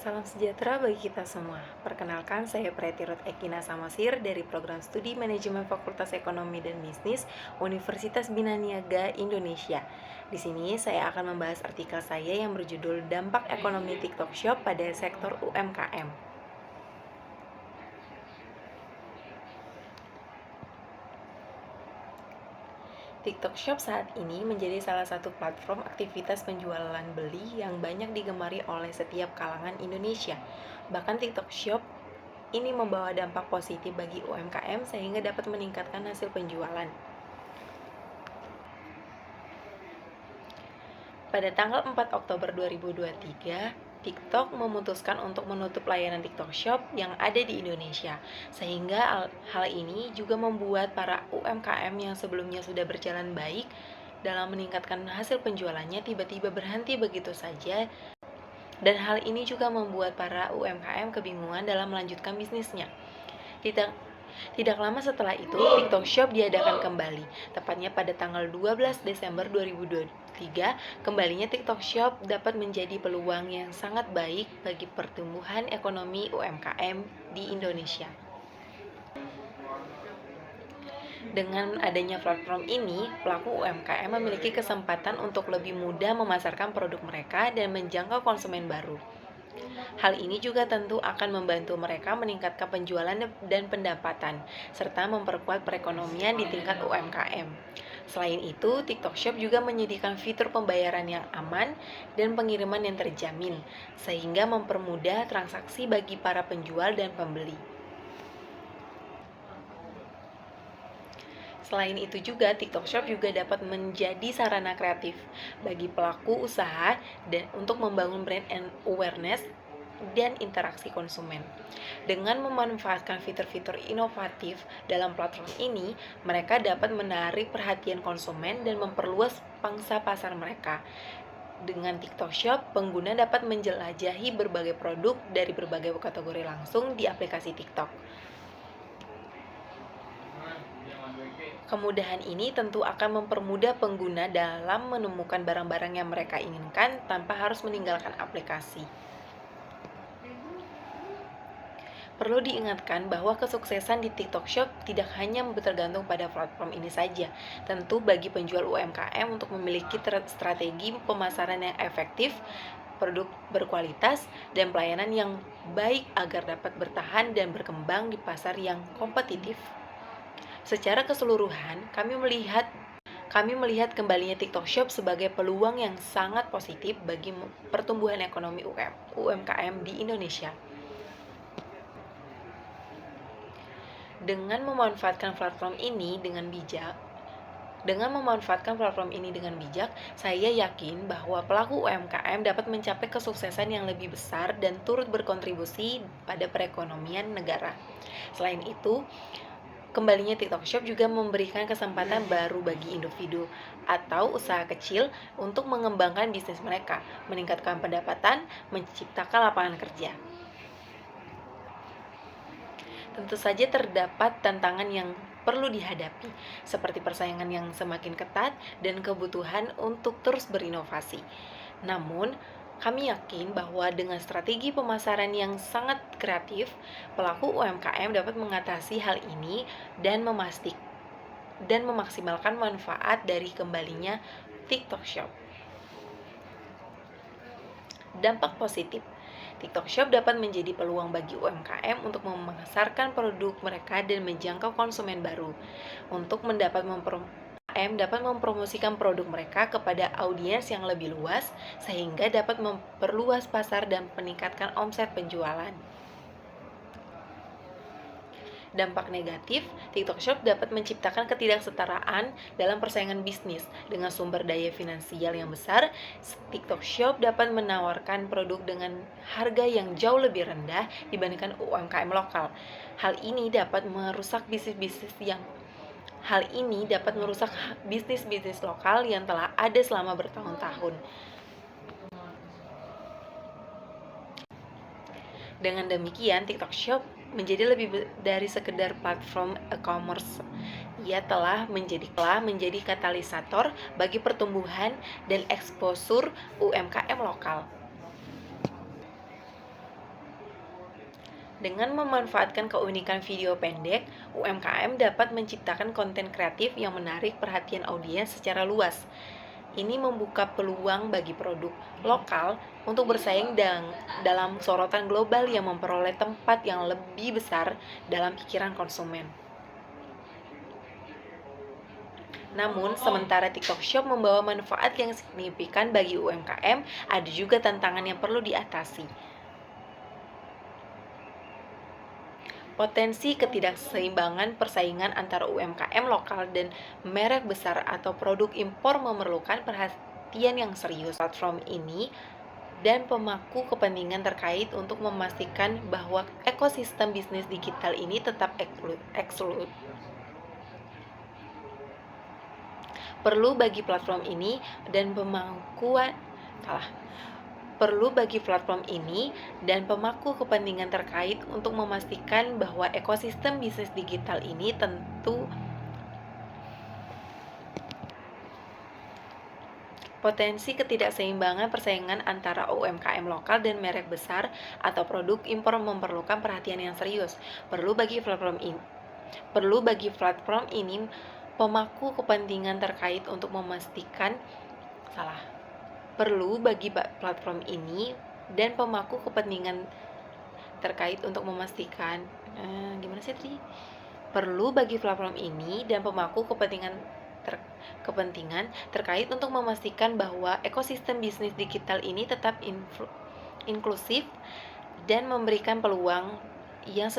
Salam sejahtera bagi kita semua. Perkenalkan, saya Preti Ruth Ekina Samosir dari Program Studi Manajemen Fakultas Ekonomi dan Bisnis Universitas Bina Niaga Indonesia. Di sini saya akan membahas artikel saya yang berjudul Dampak Ekonomi TikTok Shop pada Sektor UMKM. TikTok Shop saat ini menjadi salah satu platform aktivitas penjualan beli yang banyak digemari oleh setiap kalangan Indonesia. Bahkan TikTok Shop ini membawa dampak positif bagi UMKM sehingga dapat meningkatkan hasil penjualan. Pada tanggal 4 Oktober 2023, TikTok memutuskan untuk menutup layanan TikTok Shop yang ada di Indonesia. Sehingga hal ini juga membuat para UMKM yang sebelumnya sudah berjalan baik dalam meningkatkan hasil penjualannya tiba-tiba berhenti begitu saja. Dan hal ini juga membuat para UMKM kebingungan dalam melanjutkan bisnisnya. Tidak lama setelah itu, TikTok Shop diadakan kembali, tepatnya pada tanggal 12 Desember 2023. Kembalinya TikTok Shop dapat menjadi peluang yang sangat baik bagi pertumbuhan ekonomi UMKM di Indonesia. Dengan adanya platform ini, pelaku UMKM memiliki kesempatan untuk lebih mudah memasarkan produk mereka dan menjangkau konsumen baru. Hal ini juga tentu akan membantu mereka meningkatkan penjualan dan pendapatan, serta memperkuat perekonomian di tingkat UMKM. Selain itu, TikTok Shop juga menyediakan fitur pembayaran yang aman dan pengiriman yang terjamin, sehingga mempermudah transaksi bagi para penjual dan pembeli. Selain itu juga, TikTok Shop juga dapat menjadi sarana kreatif bagi pelaku usaha dan untuk membangun brand and awareness dan interaksi konsumen. Dengan memanfaatkan fitur-fitur inovatif dalam platform ini, mereka dapat menarik perhatian konsumen dan memperluas pangsa pasar mereka. Dengan TikTok Shop, pengguna dapat menjelajahi berbagai produk dari berbagai kategori langsung di aplikasi TikTok. Kemudahan ini tentu akan mempermudah pengguna dalam menemukan barang-barang yang mereka inginkan tanpa harus meninggalkan aplikasi. Perlu diingatkan bahwa kesuksesan di TikTok Shop tidak hanya tergantung pada platform ini saja. Tentu bagi penjual UMKM untuk memiliki strategi pemasaran yang efektif, produk berkualitas, dan pelayanan yang baik agar dapat bertahan dan berkembang di pasar yang kompetitif. Secara keseluruhan, kami melihat kembalinya TikTok Shop sebagai peluang yang sangat positif bagi pertumbuhan ekonomi UMKM di Indonesia. Dengan memanfaatkan platform ini dengan bijak, saya yakin bahwa pelaku UMKM dapat mencapai kesuksesan yang lebih besar dan turut berkontribusi pada perekonomian negara. Selain itu, kembalinya TikTok Shop juga memberikan kesempatan baru bagi individu atau usaha kecil untuk mengembangkan bisnis mereka, meningkatkan pendapatan, menciptakan lapangan kerja. Tentu saja terdapat tantangan yang perlu dihadapi, seperti persaingan yang semakin ketat dan kebutuhan untuk terus berinovasi. Namun, kami yakin bahwa dengan strategi pemasaran yang sangat kreatif, pelaku UMKM dapat mengatasi hal ini dan memaksimalkan manfaat dari kembalinya TikTok Shop. Dampak positif. TikTok Shop dapat menjadi peluang bagi UMKM untuk memasarkan produk mereka dan menjangkau konsumen baru. Untuk UMKM dapat mempromosikan produk mereka kepada audiens yang lebih luas sehingga dapat memperluas pasar dan meningkatkan omset penjualan. Dampak negatif, TikTok Shop dapat menciptakan ketidaksetaraan dalam persaingan bisnis. Dengan sumber daya finansial yang besar, TikTok Shop dapat menawarkan produk dengan harga yang jauh lebih rendah dibandingkan UMKM lokal. Hal ini dapat merusak bisnis-bisnis lokal yang telah ada selama bertahun-tahun. Dengan demikian, TikTok Shop menjadi lebih dari sekedar platform e-commerce. Ia telah menjadi katalisator bagi pertumbuhan dan eksposur UMKM lokal. Dengan memanfaatkan keunikan video pendek, UMKM dapat menciptakan konten kreatif yang menarik perhatian audiens secara luas. Ini membuka peluang bagi produk lokal untuk bersaing dalam sorotan global yang memperoleh tempat yang lebih besar dalam pikiran konsumen. Namun, sementara TikTok Shop membawa manfaat yang signifikan bagi UMKM, ada juga tantangan yang perlu diatasi. Potensi ketidakseimbangan persaingan antara UMKM lokal dan merek besar atau produk impor memerlukan perhatian yang serius. Platform ini dan pemangku kepentingan terkait untuk memastikan bahwa ekosistem bisnis digital ini tetap eksklusif. Perlu bagi platform ini dan pemangku kepentingan terkait untuk memastikan bahwa ekosistem bisnis digital ini potensi ketidakseimbangan persaingan antara UMKM lokal dan merek besar atau produk impor memerlukan perhatian yang serius. Perlu bagi platform ini pemangku kepentingan terkait untuk memastikan Perlu bagi platform ini dan pemangku kepentingan terkait untuk memastikan Perlu bagi platform ini dan pemangku kepentingan terkait untuk memastikan bahwa ekosistem bisnis digital ini tetap inklusif dan memberikan peluang yang